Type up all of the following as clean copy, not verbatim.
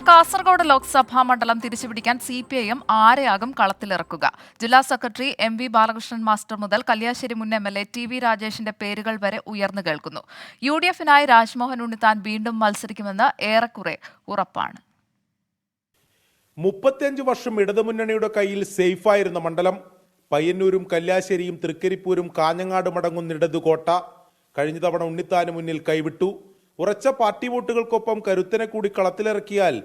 കാസർഗോഡ് ലോക്സഭാ മണ്ഡലം തിരിച്ചുപിടിക്കാൻ CPIM ആരെയാകും കളത്തിലിറക്കുക? ജില്ലാ സെക്രട്ടറി MV ബാലകൃഷ്ണൻ മാസ്റ്റർ മുതൽ കല്യാശ്ശേരി മുൻ MLA TV രാജേഷിന്റെ പേരുകൾ വരെ ഉയർന്നു കേൾക്കുന്നു. UDF-നായി രാജ്മോഹൻ ഉണ്ണിത്താൻ വീണ്ടും മത്സരിക്കുമെന്ന് ഏറെക്കുറെ ഉറപ്പാണ്. 35 വർഷം ഇടതുമുന്നണിയുടെ കയ്യിൽ സേഫായിരുന്ന മണ്ഡലം. പയ്യന്നൂരും കല്യാശ്ശേരിയും തൃക്കരിപ്പൂരും കാഞ്ഞങ്ങാട് മടങ്ങുന്ന ഇടതുകോട്ട കഴിഞ്ഞ തവണ ഉണ്ണിത്താന് മുന്നിൽ കൈവിട്ടു. ഉറച്ച പാർട്ടി വോട്ടുകൾക്കൊപ്പം കരുത്തനെ കൂടി കളത്തിലിറക്കിയാൽ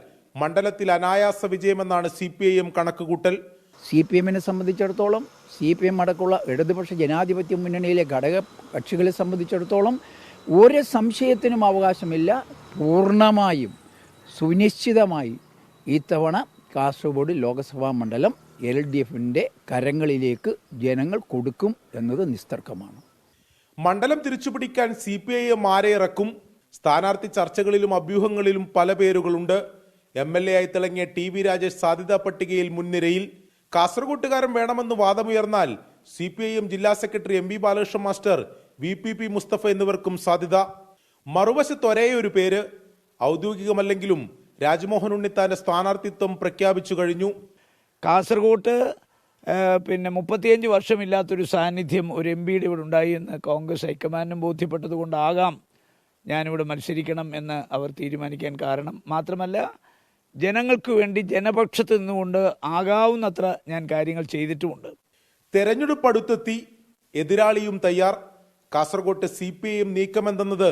മണ്ഡലത്തിൽ അനായാസ വിജയമെന്നാണ് CPIM കണക്കുകൂട്ടൽ. CPIM-നെ സംബന്ധിച്ചിടത്തോളം, CPIM അടക്കമുള്ള ഇടതുപക്ഷ ജനാധിപത്യ മുന്നണിയിലെ ഘടക കക്ഷികളെ സംബന്ധിച്ചിടത്തോളം ഒരു സംശയത്തിനും അവകാശമില്ല. പൂർണ്ണമായും സുനിശ്ചിതമായി ഇത്തവണ കാസർഗോഡ് ലോക്സഭാ മണ്ഡലം LDF-ന്റെ കരങ്ങളിലേക്ക് ജനങ്ങൾ കൊടുക്കും എന്നത് നിസ്തർക്കമാണ്. മണ്ഡലം തിരിച്ചുപിടിക്കാൻ CPIM ആരെ ഇറക്കും? സ്ഥാനാർത്ഥി ചർച്ചകളിലും അഭ്യൂഹങ്ങളിലും പല പേരുകളുണ്ട്. MLA ആയി തിളങ്ങിയ TV രാജേഷ് സാധ്യതാ പട്ടികയിൽ മുൻനിരയിൽ. കാസർഗോട്ടുകാരൻ വേണമെന്ന് വാദമുയർന്നാൽ CPIM ജില്ലാ secretary MV Balakrishnan master, VPP Mustafa എന്നിവർക്കും സാധ്യത. മറുവശത്ത് ഒരേയൊരു പേര്, ഔദ്യോഗികമല്ലെങ്കിലും രാജ്മോഹൻ ഉണ്ണിത്താന്റെ സ്ഥാനാർത്ഥിത്വം പ്രഖ്യാപിച്ചു കഴിഞ്ഞു. കാസർഗോട്ട് 35 വർഷമില്ലാത്തൊരു സാന്നിധ്യം ഒരു MPയുടെ ഇവിടെ ഉണ്ടായി എന്ന് കോൺഗ്രസ് ഹൈക്കമാൻഡിനും ബോധ്യപ്പെട്ടതുകൊണ്ടാകാം ഞാനിവിടെ മത്സരിക്കണം എന്ന് അവർ തീരുമാനിക്കാൻ കാരണം. മാത്രമല്ല, ജനങ്ങൾക്ക് വേണ്ടി ജനപക്ഷത്ത് നിന്നുകൊണ്ട് ആകാവുന്നത്ര ഞാൻ കാര്യങ്ങൾ ചെയ്തിട്ടുമുണ്ട്. തെരഞ്ഞെടുപ്പ് അടുത്തെത്തി, എതിരാളിയും തയ്യാർ. കാസർഗോട്ട് CPIM നീക്കമെന്തെന്നത്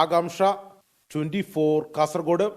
ആകാംക്ഷ. 24 കാസർഗോഡ്.